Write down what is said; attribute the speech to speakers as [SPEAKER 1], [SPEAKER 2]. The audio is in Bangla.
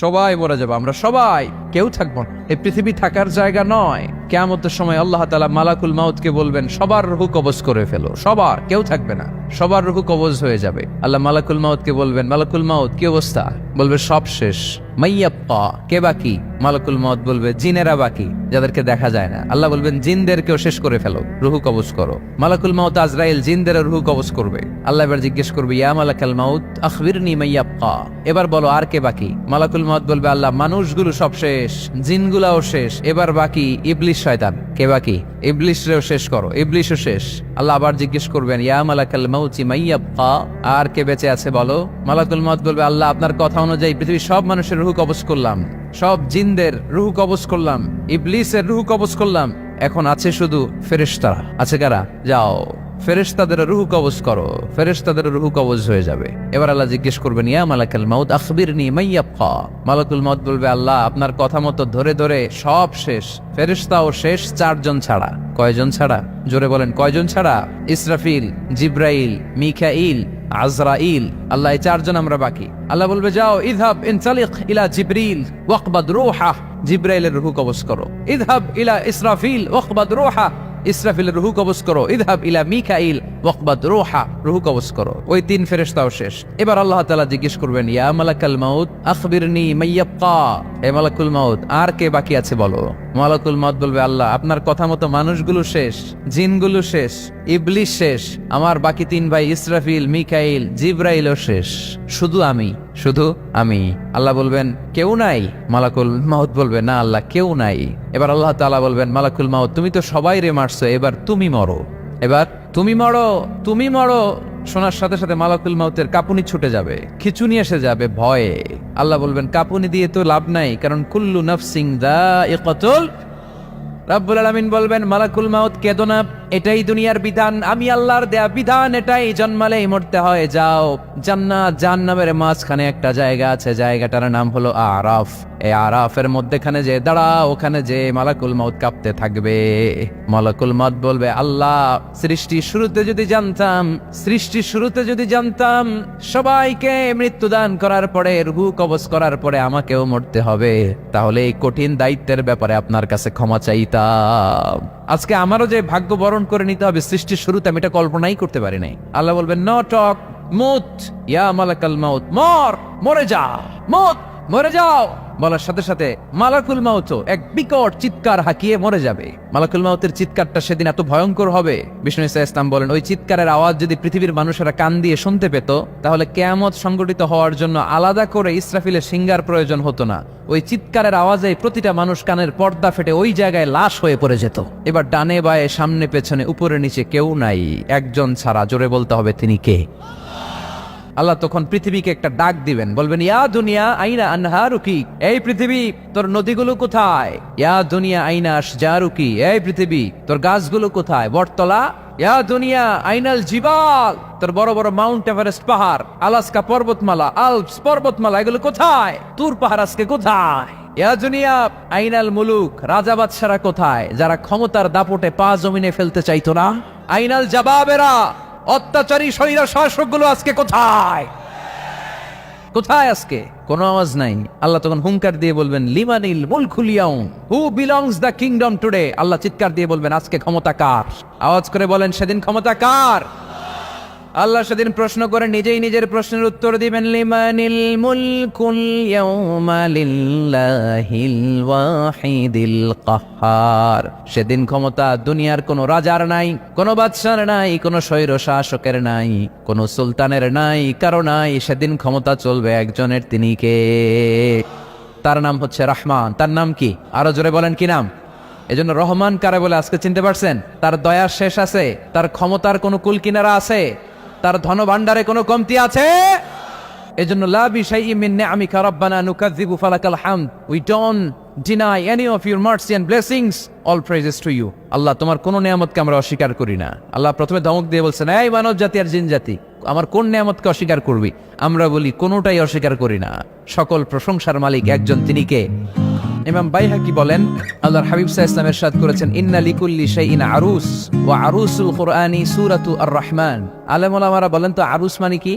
[SPEAKER 1] সবাই মরে যাবো, আমরা সবাই, কেউ থাকবো না। এই পৃথিবী থাকার জায়গা নয়। কিয়ামতের সময় আল্লাহ তাআলা মালাকুল মাউতকে বলবেন, সবার রূহ কবজ করে ফেলো, সবার, কেউ থাকবে না, সবার রূহ কবজ হয়ে যাবে। আল্লাহ মালাকুল মাউতকে বলবেন, মালাকুল মাউত কি অবস্থা? বলবে সব শেষ। মাইয়াপ্পা, কে বাকি? মালাকুল মাউত বলবে জিনেরা বাকি, যাদেরকে দেখা যায় না। আল্লাহ বলবেন জিনদেরকেও শেষ করে ফেলো, রূহ কবজ করো। মালাকুল মাউত আজরাইল জিনদের রূহ কবজ করবে। আল্লাহ এবার জিজ্ঞেস করবে, ইয়া মালাকাল মাউত আখবিরনি মাইয়াপ্পা, এবার বলো আর কে বাকি? মালাকুল মাউত বলবে, আল্লাহ মানুষগুলো সব শেষ, জিনগুলাও শেষ, এবার বাকি ইবলিস শয়তান। কে বাকি? ইবলিসরেও শেষ করো, ইবলিসও শেষ। আল্লাহ আবার জিজ্ঞেস করবেন, ইয়া মালাকাল মাউতি মাইয়াপ্পা, আর কে বেঁচে আছে বলো? মালাকুল মাউত বলবে, আল্লাহ আপনার কথা অনুযায়ী পৃথিবীর সব মানুষের রূহ কবজ করলাম, সব জিনদের রূহ কবজ করলাম, ইবলিসের রূহ কবজ করলাম, এখন আছে শুধু ফেরেশতারা। আছে কারা? যাও ফেরেশতাদের রূহ কবজ করো, ফেরেশতাদের রূহ কবজ হয়ে যাবে। এবার আল্লাহ জিজ্ঞেস করবেন, ইয়া মালাকাল মাউত আখবিরনি মাইয়াপ্পা। মালাকুল মাউত বলবে, আল্লাহ আপনার কথা মতো ধরে ধরে সব শেষ, ফেরেশতাও শেষ, 4 জন ছাড়া। কয়জন ছাড়া? জোরে বলেন, কয়জন ছাড়া? ইসরাফিল, জিব্রাইল, মিকাইল, আজরাইল। আল্লাহ এই 4 জন আমরা বাকি। আল্লাহ বলবে, যাও ইযহাব ইনতালিক ইলা জিবরিল ওয়াকবাদ রূহা, জিব্রাইলের রূহ কবজ করো। ইযহাব ইলা ইসরাফিল ওয়াকবাদ রূহা, ইসরাফিলের রূহ কবজ করো। ইযহাব ইলা মিকাইল ওয়াকবাদ রূহা, রূহ কবজ করো। ওই 3 ফেরেশতাও শেষ। এবার আল্লাহ তাআলা জিজ্ঞেস করবেন, ইয়া মালাকাল মাউত আখবিরনি মাইয়াপ্পা, হে মালাকুল মাউত আর কে বাকি আছে বলো? মালাকুল মাউত বলবে, আল্লাহ আপনার কথা মতো মানুষগুলো শেষ, জিনগুলো শেষ, ইবলিস শেষ, আমার বাকি 3 ভাই ইসরাফিল, মিকাইল, জিব্রাইলও শেষ, শুধু আমি, শুধু আমি। আল্লাহ বলবেন, কেউ নাই? মালাকুল মাউত বলবে, না আল্লাহ কেউ নাই। এবার আল্লাহ তাআলা বলবেন, মালাকুল মাউত তুমি তো সবাই রে মারছো, এবার তুমি মরো, এবার তুমি মরো, তুমি মরো। শোনার সাথে সাথে মালাকুল মাউতের কাঁপুনি ছুটে যাবে, খিচুনি এসে যাবে ভয়ে। আল্লাহ বলবেন, কাঁপুনি দিয়ে তো লাভ নাই, কারণ কুল্লু নাফসিন যায়িকাতুল। রব্বুল আলামিন বলবেন, মালাকুল মাউত কেঁদো না, এটাই দুনিয়ার বিধান, আমি আল্লাহর দেয়া বিধান, এটাই, জন্মালেই মরতে হয়। যাও জান্নাত জাহান্নামের মাঝখানে একটা জায়গা আছে, জায়গাটার নাম হলো আরাফ। এই আরাফের মধ্যখানে যে দাঁড়াও, ওখানে যে মালাকুল মাউত কাঁপতে থাকবে। মালাকুল মাউত বলবে, আল্লাহ সৃষ্টির শুরুতে যদি জানতাম, সৃষ্টির শুরুতে যদি জানতাম সবাইকে মৃত্যুদান করার পরে, রূহ কবজ করার পরে আমাকেও মরতে হবে, তাহলে এই কঠিন দায়িত্বের ব্যাপারে আপনার কাছে ক্ষমা চাইতাম। আজকে আমারও যে ভাগ্য বরণ করে নিতে হবে সৃষ্টির শুরুতে, আমি এটা কল্পনাই করতে পারি নাই। আল্লাহ বলবেন, নো টক, মুত ইয়া মালাকাল মাউত, মর, মরে যা, মুত, মরে যাও। বলার সাথে সাথে মালাকুল মাউতও এক বিকট চিৎকার হাঁকিয়ে মরে যাবে। মালাকুল মাউতের চিৎকারটা সেদিন এত ভয়ঙ্কর হবে, বিষ্ণু ঈসা ইসলাম বলেন, ওই চিৎকারের আওয়াজ যদি পৃথিবীর মানুষেরা কান দিয়ে শুনতে পেত, তাহলে কিয়ামত সংগঠিত হওয়ার জন্য আলাদা করে ইসরাফিলের সিঙ্গার প্রয়োজন হতো না। ওই চিৎকারের আওয়াজে প্রতিটা মানুষ কানের পর্দা ফেটে ওই জায়গায় লাশ হয়ে পড়ে যেত। এবার ডানে বায়ে সামনে পেছনে উপরে নিচে কেউ নাই, একজন ছাড়া। জোরে বলতে হবে, তিনি কে? আল্লাহ তখন পৃথিবীকে একটা ডাক দিবেন, বলবেন, ইয়া দুনিয়া আইনা আনহারুকি, এই পৃথিবী তোর নদীগুলো কোথায়? ইয়া দুনিয়া আইনা আশজারুকি, এই পৃথিবী তোর গাছগুলো কোথায়? বটতলা। ইয়া দুনিয়া আইনাল জিবাল, তোর বড় বড় মাউন্ট এভারেস্ট পাহাড়, আলাস্কা পর্বতমালা, আলপস পর্বতমালা, এগুলো কোথায়? তুর পাহাড় আজকে কোথায়? ইয়া দুনিয়া আইনাল মুলুক, রাজা বাদশারা কোথায়, যারা ক্ষমতার দাপটে পা জমিনে ফেলতে চাইতো না? আইনাল জাবাবেরা, অত্যাচারী স্বৈরা শাসকগুলো আজকে কোথায়? কোথায় আজকে? কোনো আওয়াজ নাই। আল্লাহ তখন হুঙ্কার দিয়ে বলবেন, লিমানিল মুলকুল ইয়াউম, who belongs the kingdom today. আল্লাহ চিৎকার দিয়ে বলবেন, আজকে ক্ষমতা কার? আওয়াজ করে বলেন, সেদিন ক্ষমতা কার? আল্লাহ সেদিন প্রশ্ন করে নিজেই নিজের প্রশ্নের উত্তর দিবেন, লিমানিল মুলকুল ইয়াউমা লিল্লাহিল ওয়াহিদিল কাহ্হার। সেদিন ক্ষমতা দুনিয়ার কোনো রাজার নাই, কোনো বাদশার নাই, কোনো স্বৈর শাসকের নাই, কোনো সুলতানের নাই, কারো নাই। সেদিন ক্ষমতা চলবে একজনের, তিনি কে? তার নাম হচ্ছে রহমান। তার নাম কি? আরো জোরে বলেন, কি নাম? এজন্য রহমান কারে বলে আজকে চিনতে পারছেন? তার দয়ার শেষ আছে? তার ক্ষমতার কোনো কুল কিনারা আছে? তার ধন ভান্ডারে কোনো কমতি আছে? এজন্য লা বিশাইইন মিন নিআমিকা রাব্বানা নুকাযযিবু ফালাকাল হামদ, we don't deny any of your mercy and blessings, all praises to you. আল্লাহ তোমার কোন নিয়ামতকে আমরা অস্বীকার করি না। আল্লাহ প্রথমে ধমক দিয়ে বলছেন, এই মানব জাতি আর জিন জাতি, আমার কোন নিয়ামতকে অস্বীকার করবি? আমরা বলি কোনোটাই অস্বীকার করি না। সকল প্রশংসার মালিক একজন, তিনি কে? ইমাম বাইহাকি বলেন, আল্লাহর হাবিব সাল্লাল্লাহু আলাইহি ওয়াসাল্লাম ইরশাদ করেছেন, ইন্না লিকুল্লি শাইইন আরুস ওয়া আরুসুল কুরআনি সূরাতু আর রহমান। আলেম ওলামারা বলেন, তো আরুস মানে কি?